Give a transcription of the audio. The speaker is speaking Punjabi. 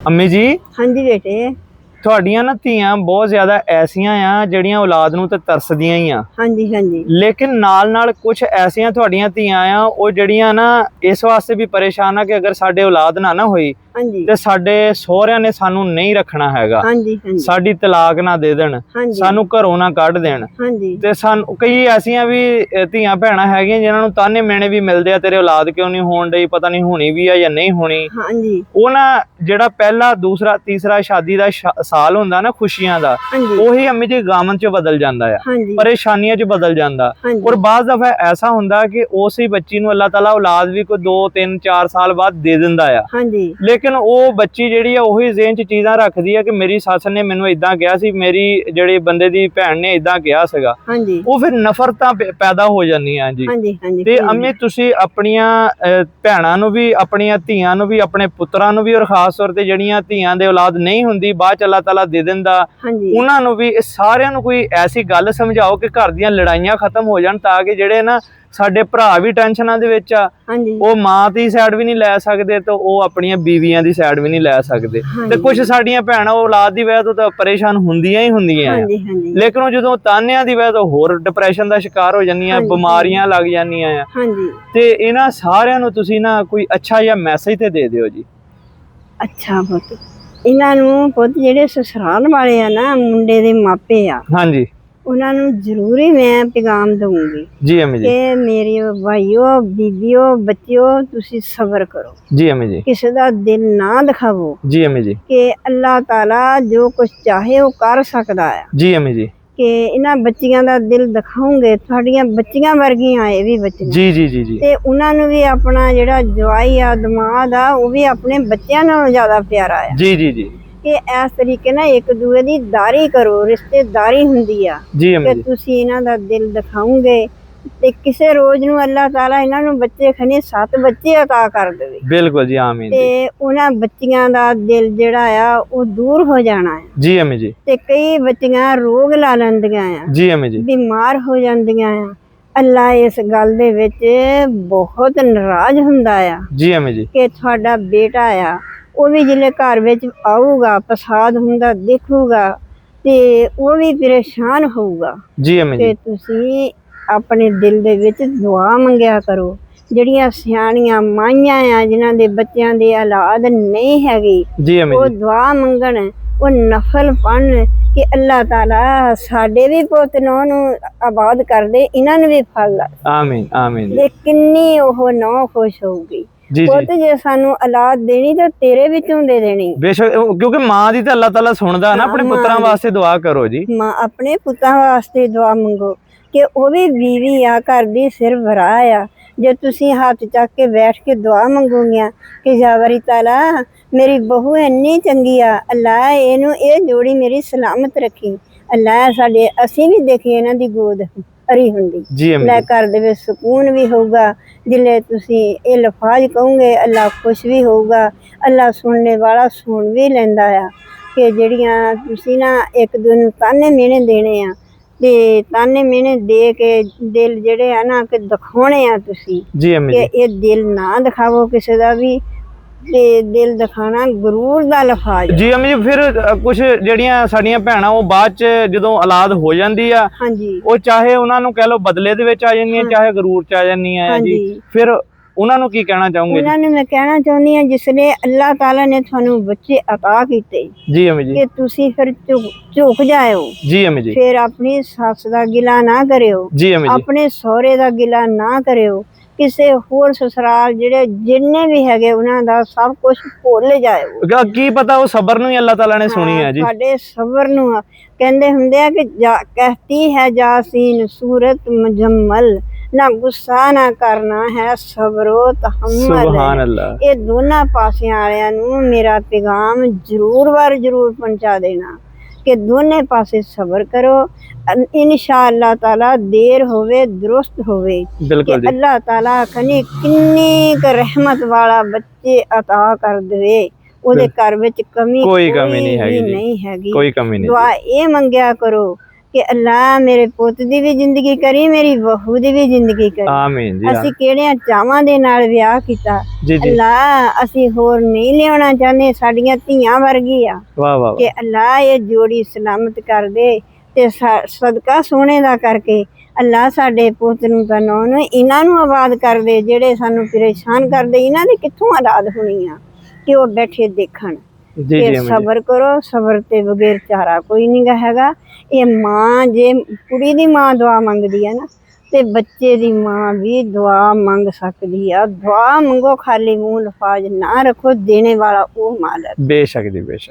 ਅੰਮੀ ਜੀ, ਹਾਂਜੀ ਬੇਟੇ। ਤੁਹਾਡੀਆਂ ਨਾ ਧੀਆਂ ਬਹੁਤ ਜ਼ਿਆਦਾ ਐਸੀਆਂ ਆ ਜਿਹੜੀਆਂ ਔਲਾਦ ਨੂੰ ਤੇ ਤਰਸਦੀਆਂ ਹੀ ਆ। ਹਾਂਜੀ ਹਾਂਜੀ ਲੇਕਿਨ ਨਾਲ ਨਾਲ ਕੁਝ ਐਸੀਆਂ ਤੁਹਾਡੀਆਂ ਧੀਆਂ ਆ ਉਹ ਜਿਹੜੀਆਂ ਨਾ ਇਸ ਵਾਸਤੇ ਵੀ ਪਰੇਸ਼ਾਨ ਆ ਕਿ ਅਗਰ ਸਾਡੇ ਔਲਾਦ ਨਾ ਹੋਈ ਹਾਂਜੀ ਤੇ ਸਾਡੇ ਸਹੁਰਿਆਂ ਨੇ ਸਾਨੂੰ ਨਹੀਂ ਰੱਖਣਾ ਹੈਗਾ, ਹਾਂਜੀ ਹਾਂਜੀ ਸਾਡੀ ਤਲਾਕ ਨਾ ਦੇ ਦੇਣ, ਹਾਂਜੀ ਸਾਨੂੰ ਘਰੋਂ ਨਾ ਕੱਢ ਦੇਣ। ਹਾਂਜੀ ਤੇ ਸਾਨੂੰ ਕਈ ਐਸੀਆਂ ਵੀ ਧੀਆਂ ਭੈਣਾਂ ਹੈਗੀਆਂ ਜਿਨ੍ਹਾਂ ਨੂੰ ਤਾਨੇ ਮਿਹਣੇ ਵੀ ਮਿਲਦੇ ਆ, ਤੇਰੇ ਔਲਾਦ ਕਿਉਂ ਨਹੀਂ ਹੋਣ ਡਈ, ਪਤਾ ਨਹੀਂ ਹੋਣੀ ਵੀ ਆ ਜਾਂ ਨਹੀਂ ਹੋਣੀ। ਹਾਂਜੀ ਉਹ ਨਾ ਜਿਹੜਾ ਪਹਿਲਾ ਦੂਸਰਾ ਤੀਸਰਾ ਸ਼ਾਦੀ ਦਾ ਸਾਲ ਹੁੰਦਾ ਨਾ ਖੁਸ਼ੀਆਂ ਦਾ, ਹਾਂਜੀ ਉਹੀ ਅੰਮੀ ਜੀ ਗਮ ਚ ਬਦਲ ਜਾਂਦਾ ਆ, ਹਾਂਜੀ ਪਰੇਸ਼ਾਨੀਆਂ ਚ ਬਦਲ ਜਾਂਦਾ। ਹਾਂਜੀ ਔਰ ਬਾਜ਼ ਦਫਾ ਐਸਾ ਹੁੰਦਾ ਕਿ ਉਸੇ ਬੱਚੀ ਨੂੰ ਅੱਲਾਹ ਤਾਲਾ ਔਲਾਦ ਵੀ ਕੋਈ 2 3 4 ਸਾਲ ਬਾਅਦ ਦੇ ਦਿੰਦਾ ਆ, ਹਾਂਜੀ ਲੇਕਿਨ ਉਹ ਬੱਚੀ ਜਿਹੜੀ ਆ ਉਹੀ ਜ਼ਿਹਨ ਚ ਚੀਜ਼ਾਂ ਰੱਖਦੀ ਆ ਕਿ ਮੇਰੀ ਸੱਸ ਨੇ ਮੈਨੂੰ ਇਦਾਂ ਕਿਹਾ ਸੀ, ਮੇਰੀ ਜਿਹੜੇ ਬੰਦੇ ਦੀ ਭੈਣ ਨੇ ਇਦਾਂ ਕਿਹਾ ਸੀਗਾ। ਹਾਂਜੀ ਉਹ ਫਿਰ ਨਫ਼ਰਤਾਂ ਪੈਦਾ ਹੋ ਜਾਂਦੀਆਂ ਜੀ। ਹਾਂਜੀ ਹਾਂਜੀ ਤੇ ਅੰਮੀ ਤੁਸੀਂ ਆਪਣੀਆਂ ਭੈਣਾਂ ਨੂੰ ਵੀ, ਆਪਣੀਆਂ ਧੀਆਂ ਨੂੰ ਵੀ, ਆਪਣੇ ਪੁੱਤਰਾਂ ਨੂੰ ਵੀ, ਔਰ ਖਾਸ ਤੌਰ ਤੇ ਜਿਹੜੀਆਂ ਧੀਆਂ ਦੇ ਔਲਾਦ ਨਹੀਂ ਹੁੰਦੀ ਬਾਅਦ ਚ ਅੱਲਾਹ ਤਾਲਾ ਦੇ ਦਿੰਦਾ, ਹਾਂਜੀ ਉਹਨਾਂ ਨੂੰ ਵੀ ਸਾਰਿਆਂ ਨੂੰ ਕੋਈ ਐਸੀ ਗੱਲ ਸਮਝਾਓ ਕਿ ਘਰ ਦੀਆਂ ਲੜਾਈਆਂ ਖਤਮ ਹੋ ਜਾਣ, ਤਾਂ ਕਿ ਜਿਹੜੇ ਨਾ ਸਾਡੇ ਭਰਾ ਵੀ ਟੈਨਸ਼ਨਾਂ ਦੇ ਵਿੱਚ ਆ, ਹਾਂਜੀ ਉਹ ਮਾਂ ਦੀ ਸਾਈਡ ਵੀ ਨਹੀਂ ਲੈ ਸਕਦੇ ਤੇ ਉਹ ਆਪਣੀਆਂ ਬੀਵੀਆਂ ਦੀ ਸਾਈਡ ਵੀ ਨਹੀਂ ਲੈ ਸਕਦੇ। ਤੇ ਕੁਝ ਸਾਡੀਆਂ ਭੈਣਾਂ ਔਲਾਦ ਦੀ ਵਜ੍ਹਾ ਤੋਂ ਤਾਂ ਪਰੇਸ਼ਾਨ ਹੁੰਦੀਆਂ ਹੀ ਹੁੰਦੀਆਂ ਆ, ਹਾਂਜੀ ਹਾਂਜੀ ਲੇਕਿਨ ਉਹ ਜਦੋਂ ਤਾਨਿਆਂ ਦੀ ਵਜ੍ਹਾ ਤੋਂ ਹੋਰ ਡਿਪਰੈਸ਼ਨ ਦਾ ਸ਼ਿਕਾਰ ਹੋ ਜਾਂਦੀਆਂ, ਬਿਮਾਰੀਆਂ ਲੱਗ ਜਾਂਦੀਆਂ ਆ। ਹਾਂਜੀ ਤੇ ਇਹਨਾਂ ਸਾਰਿਆਂ ਨੂੰ ਤੁਸੀਂ ਨਾ ਕੋਈ ਅੱਛਾ ਜਿਹਾ ਮੈਸੇਜ ਤੇ ਦੇ ਦਿਓ ਜੀ। ਅੱਛਾ ਪੁੱਤ, ਇਹਨਾਂ ਨੂੰ ਪੁੱਤ ਜਿਹੜੇ ਸਸੁਰਾਲ ਵਾਲੇ ਆ ਨਾ, ਮੁੰਡੇ ਦੇ ਮਾਪੇ ਆ, ਹਾਂਜੀ ਉਹਨਾਂ ਨੂੰ ਜ਼ਰੂਰੀ ਮੈਂ ਪੈਗਾਮ ਦਊਂਗੀ ਜੀ ਅੰਮੀ ਜੀ। ਕਿ ਮੇਰੇ ਭਾਈਓ ਬੀਬੀਓ ਬੱਚਿਓ ਤੁਸੀਂ ਸਬਰ ਕਰੋ, ਜੀ ਅੰਮੀ ਜੀ। ਕਿਸੇ ਦਾ ਦਿਲ ਨਾ ਦਿਖਾਵੋ ਜੀ ਅੰਮੀ ਜੀ। ਕਿ ਅੱਲਾਹ ਤਾਲਾ ਜੋ ਕੁਝ ਚਾਹੇ ਉਹ ਕਰ ਸਕਦਾ ਆ। ਜੀ ਅੰਮੀ ਜੀ। ਕਿ ਇਹਨਾਂ ਬੱਚੀਆਂ ਦਾ ਦਿਲ ਦਿਖਾਉਂਗੇ, ਤੁਹਾਡੀਆਂ ਬੱਚੀਆਂ ਵਰਗੀਆਂ ਇਹ ਵੀ ਬੱਚੀਆਂ। ਜੀ ਜੀ ਜੀ ਜੀ। ਤੇ ਉਹਨਾਂ ਨੂੰ ਵੀ ਆਪਣਾ ਜਿਹੜਾ ਜਵਾਈ ਆ, ਦਿਮਾਗ ਆ, ਉਹ ਵੀ ਆਪਣੇ ਬੱਚਿਆਂ ਨਾਲੋਂ ਜ਼ਿਆਦਾ ਪਿਆਰਾ ਆ। ਜੀ ਜੀ ਜੀ। ਕਿ ਇਸ ਤਰੀਕੇ ਨਾਲ ਇੱਕ ਦੂਏ ਦੀ ਦਾਰੀ ਕਰੋ, ਰਿਸ਼ਤੇਦਾਰੀ ਹੁੰਦੀ ਆ। ਜੀ ਅੰਮੀ ਕਿ ਜੀ। ਤੁਸੀਂ ਇਹਨਾਂ ਦਾ ਦਿਲ ਦਿਖਾਉਂਗੇ ਤੇ ਕਿਸੇ ਰੋਜ਼ ਨੂੰ ਅੱਲਾਹ ਤਾਲਾ ਇਹਨਾਂ ਨੂੰ ਬੱਚੇ ਖਨੇ 7 ਬੱਚੇ ਅਤਾ ਕਰ ਦੇਵੇ। ਬਿਲਕੁਲ ਜੀ, ਆਮੀਨ। ਤੇ ਉਹਨਾਂ ਬੱਚੀਆਂ ਦਾ ਦਿਲ ਜਿਹੜਾ ਆ ਉਹ ਦੂਰ ਹੋ ਜਾਣਾ ਹੈ। ਜੀ ਅੰਮੀ ਜੀ। ਤੇ ਕਈ ਬੱਚੀਆਂ ਰੋਗ ਲਾ ਲੈਂਦੀਆਂ ਆ, ਜੀ ਅੰਮੀ ਜੀ। ਬਿਮਾਰ ਹੋ ਜਾਂਦੀਆਂ ਆ। ਅੱਲਾ ਇਸ ਗੱਲ ਦੇ ਵਿੱਚ ਬਹੁਤ ਨਾਰਾਜ਼ ਹੁੰਦਾ ਆ ਜੀ ਅੰਮੀ ਜੀ। ਕਿ ਤੁਹਾਡਾ ਬੇਟਾ ਆ, ਉਹ ਵੀ ਜਿਹੜੇ ਘਰ ਵਿੱਚ ਆਊਗਾ, ਫਸਾਦ ਹੁੰਦਾ ਦੇਖੂਗਾ ਤੇ ਉਹ ਵੀ ਪਰੇਸ਼ਾਨ ਹੋਊਗਾ। ਜੀ ਅੰਮੀ ਜੀ। ਤੇ ਤੁਸੀਂ ਆਪਣੇ ਦਿਲ ਦੇ ਵਿੱਚ ਦੁਆ ਮੰਗਿਆ ਕਰੋ। ਜਿਹੜੀਆਂ ਸਿਆਣੀਆਂ ਮਾਈਆਂ ਆ, ਜਿਨ੍ਹਾਂ ਦੇ ਬੱਚਿਆਂ ਦੀ ਔਲਾਦ ਨਹੀਂ ਹੈਗੀ, ਜੀ ਅੰਮੀ ਉਹ ਜੀ। ਦੁਆ ਮੰਗਣ, ਉਹ ਨਫਲ ਪੜ੍ਹਨ ਕਿ ਅੱਲਾਹ ਤਾਲਾ ਸਾਡੇ ਵੀ ਪੁੱਤ ਨੂੰ ਆਬਾਦ ਕਰ ਦੇ, ਇਹਨਾਂ ਨੂੰ ਵੀ ਫਲ ਲਾ। ਆਮੀਨ ਆਮੀਨ। ਤੇ ਕਿੰਨੀ ਉਹ ਨੌ ਖੁਸ਼ ਹੋਊਗੀ। ਜੀ ਪੁੱਤ ਜੇ ਸਾਨੂੰ ਔਲਾਦ ਦੇਣੀ ਤਾਂ ਤੇਰੇ ਵਿੱਚੋਂ ਦੇ ਦੇਣੀ। ਬੇਸ਼ੱਕ, ਕਿਉਂਕਿ ਮਾਂ ਦੀ ਤਾਂ ਅੱਲਾਹ ਤਾਲਾ ਸੁਣਦਾ ਨਾ। ਆਪਣੇ ਪੁੱਤਰਾਂ ਵਾਸਤੇ ਦੁਆ ਕਰੋ ਜੀ। ਮਾਂ ਆਪਣੇ ਪੁੱਤਾਂ ਵਾਸਤੇ ਦੁਆ ਮੰਗੋ ਕਿ ਉਹ ਵੀ ਬੀਵੀ ਆ, ਘਰ ਦੀ ਸਿਰਬਰਾਹ ਆ। ਜੇ ਤੁਸੀਂ ਹੱਥ ਚੱਕ ਕੇ ਬੈਠ ਕੇ ਦੁਆ ਮੰਗੋਗੀਆਂ ਕਿ ਯਾ ਵਾਰੀ ਤਾਲਾ ਮੇਰੀ ਬਹੂ ਇੰਨੀ ਚੰਗੀ ਆ, ਅੱਲਾ ਇਹਨੂੰ ਇਹ ਜੋੜੀ ਮੇਰੀ ਸਲਾਮਤ ਰੱਖੀ, ਅੱਲਾ ਸਾਡੇ ਅਸੀਂ ਵੀ ਦੇਖੀ ਇਹਨਾਂ ਦੀ ਗੋਦ ਭਰੀ ਹੁੰਦੀ। ਜੀ ਅੰਮੀ ਲੈ ਜੀ। ਘਰ ਦੇ ਵਿੱਚ ਸਕੂਨ ਵੀ ਹੋਊਗਾ। ਜਿਲੇ ਤੁਸੀਂ ਇਹ ਲਫਾਜ਼ ਕਹੋਗੇ ਅੱਲਾ ਖੁਸ਼ ਵੀ ਹੋਊਗਾ। ਅੱਲਾ ਸੁਣਨੇ ਵਾਲਾ ਸੁਣ ਵੀ ਲੈਂਦਾ ਆ। ਕਿ ਜਿਹੜੀਆਂ ਤੁਸੀਂ ਨਾ ਇੱਕ ਦੂਜੇ ਨੂੰ ਤਾਨੇ ਮਿਹਣੇ ਦੇਣੇ ਆ, ਤੇ ਤਾਨੇ ਮਿਹਣੇ ਦੇ ਕੇ ਦਿਲ ਜਿਹੜੇ ਆ ਨਾ ਕਿ ਦਿਖਾਉਣੇ ਆ ਤੁਸੀਂ, ਜੀ ਅੰਮੀ ਕਿ ਜੀ। ਇਹ ਦਿਲ ਨਾ ਦਿਖਾਵੋ ਕਿਸੇ ਦਾ ਵੀ। ਤੇ ਦਿਲ ਦਿਖਾਣਾ ਗਰੂਰ ਦਾ ਲਫਾਜ਼। ਜੀ ਅੰਮੀ ਜੀ। ਫਿਰ ਕੁਝ ਜਿਹੜੀਆਂ ਸਾਡੀਆਂ ਭੈਣਾਂ ਉਹ ਬਾਅਦ ਚ ਜਦੋਂ ਔਲਾਦ ਹੋ ਜਾਂਦੀ ਆ, ਹਾਂਜੀ ਉਹ ਚਾਹੇ ਉਹਨਾਂ ਨੂੰ ਕਹਿ ਲਓ ਬਦਲੇ ਦੇ ਵਿੱਚ ਆ ਜਾਂਦੀਆਂ, ਚਾਹੇ ਗਰੂਰ ਚ ਆ ਜਾਂਦੀਆਂ ਆ ਜੀ। ਫਿਰ ਉਹਨਾਂ ਨੂੰ ਕੀ ਕਹਿਣਾ ਚਾਹੋਗੇ? ਉਹਨਾਂ ਨੂੰ ਮੈਂ ਕਹਿਣਾ ਚਾਹੁੰਦੀ ਹਾਂ, ਜਿਸਨੇ ਅੱਲਾਹ ਤਾਲਾ ਨੇ ਤੁਹਾਨੂੰ ਬੱਚੇ ਅਤਾ ਕੀਤੇ, ਜੀ ਅੰਮੀ ਜੀ। ਕਿ ਤੁਸੀਂ ਫਿਰ ਝੁਕ ਜਾਇਓ। ਜੀ ਅੰਮੀ ਜੀ। ਫਿਰ ਆਪਣੀ ਸੱਸ ਦਾ ਗਿਲਾ ਨਾ ਕਰਿਓ, ਜੀ ਅੰਮੀ ਜੀ। ਆਪਣੇ ਸਹੁਰੇ ਦਾ ਗਿਲਾ ਨਾ ਕਰਿਓ, ਕਿਸੇ ਹੋਰ ਸਸੁਰਾਲ ਜਿਹੜੇ ਜਿੰਨੇ ਵੀ ਹੈਗੇ ਉਹਨਾਂ ਦਾ ਸਭ ਕੁਝ ਭੁੱਲ ਜਾਇਓ। ਕੀ ਪਤਾ ਉਹ ਸਬਰ ਨੂੰ ਹੀ ਅੱਲਾਹ ਤਾਲਾ ਨੇ ਸੁਣੀ ਆ ਜੀ। ਸਾਡੇ ਸਬਰ ਨੂੰ ਕਹਿੰਦੇ ਹੁੰਦੇ ਆ ਕਿ ਕਹਿਤੀ ਹੈ ਜਾਸੀਨ ਸੂਰਤ ਮੁਜੰਮਲ, ਨਾ ਗੁੱਸਾ ਨਾ ਕਰਨਾ ਹੈ ਸਬਰੋ ਤਹੰਮਲ। ਸੁਭਾਨ ਅੱਲਾਹ। ਇਹ ਦੋਨਾਂ ਪਾਸਿਆਂ ਵਾਲਿਆਂ ਨੂੰ ਮੇਰਾ ਪੈਗਾਮ ਜ਼ਰੂਰ ਪਹੁੰਚਾ ਦੇਣਾ ਕਿ ਦੋਨੇ ਪਾਸੇ ਸਬਰ ਕਰੋ। ਇਨਸ਼ਾਅੱਲਾਹ ਤਾਲਾ ਦੇਰ ਹੋਵੇ ਦਰੁਸਤ ਹੋਵੇ। ਬਿਲਕੁਲ ਜੀ। ਅੱਲਾਹ ਤਾਲਾ ਖਨੀ ਕਿੰਨੀ ਕੁ ਰਹਿਮਤ ਵਾਲਾ ਬੱਚੇ ਅਤਾ ਕਰ ਦੇਵੇ, ਉਹਦੇ ਘਰ ਵਿੱਚ ਕੋਈ ਕਮੀ ਨਹੀਂ ਹੈਗੀ ਨਹੀਂ ਹੈਗੀ। ਕੋਈ ਕਮੀ ਨਹੀਂ। ਦੁਆ ਇਹ ਮੰਗਿਆ ਕਰੋ ਕਿ ਅੱਲਾ ਮੇਰੇ ਪੁੱਤ ਦੀ ਵੀ ਜ਼ਿੰਦਗੀ ਕਰੀ, ਮੇਰੀ ਬਹੂ ਦੀ ਵੀ ਜ਼ਿੰਦਗੀ ਕਰੀ। ਆਮੀਨ ਜੀ ਅਸੀਂ ਕਿਹੜਿਆਂ ਚਾਵਾਂ ਦੇ ਨਾਲ ਵਿਆਹ ਕੀਤਾ, ਜੀ ਜੀ। ਅੱਲਾ ਅਸੀਂ ਹੋਰ ਨਹੀਂ ਲਿਆਉਣਾ ਚਾਹੁੰਦੇ, ਸਾਡੀਆਂ ਧੀਆਂ ਵਰਗੀ ਆ। ਵਾਹ ਵਾਹ ਕਿ ਅੱਲਾ ਇਹ ਜੋੜੀ ਸਲਾਮਤ ਕਰ ਦੇ ਤੇ ਸਦਕਾ ਸੋਹਣੇ ਦਾ ਕਰਕੇ ਅੱਲਾ ਸਾਡੇ ਪੁੱਤ ਨੂੰ ਤਾਂ ਨੂੰ ਇਹਨਾਂ ਨੂੰ ਆਬਾਦ ਕਰ ਦੇ, ਜਿਹੜੇ ਸਾਨੂੰ ਪਰੇਸ਼ਾਨ ਕਰਦੇ। ਇਹਨਾਂ ਦੀ ਕਿੱਥੋਂ ਔਲਾਦ ਹੋਣੀ ਆ ਕਿ ਉਹ ਬੈਠੇ ਦੇਖਣ। ਜੀ ਕਿ ਜੀ ਅਮੀ ਜੀ। ਸਬਰ ਕਰੋ, ਸਬਰ ਤੇ ਬਗੈਰ ਚਾਰਾ ਕੋਈ ਨਹੀਂ ਹੈਗਾ। ਇਹ ਮਾਂ, ਜੇ ਕੁੜੀ ਦੀ ਮਾਂ ਦੁਆ ਮੰਗਦੀ ਆ ਨਾ, ਤੇ ਬੱਚੇ ਦੀ ਮਾਂ ਵੀ ਦੁਆ ਮੰਗ ਸਕਦੀ ਆ। ਦੁਆ ਮੰਗੋ, ਖਾਲੀ ਮੂੰਹ ਲਫਾਜ਼ ਨਾ ਰੱਖੋ, ਦੇਣੇ ਵਾਲਾ ਉਹ ਮਾਲਕ। ਬੇਸ਼ੱਕ ਜੀ ਬੇਸ਼ੱਕ।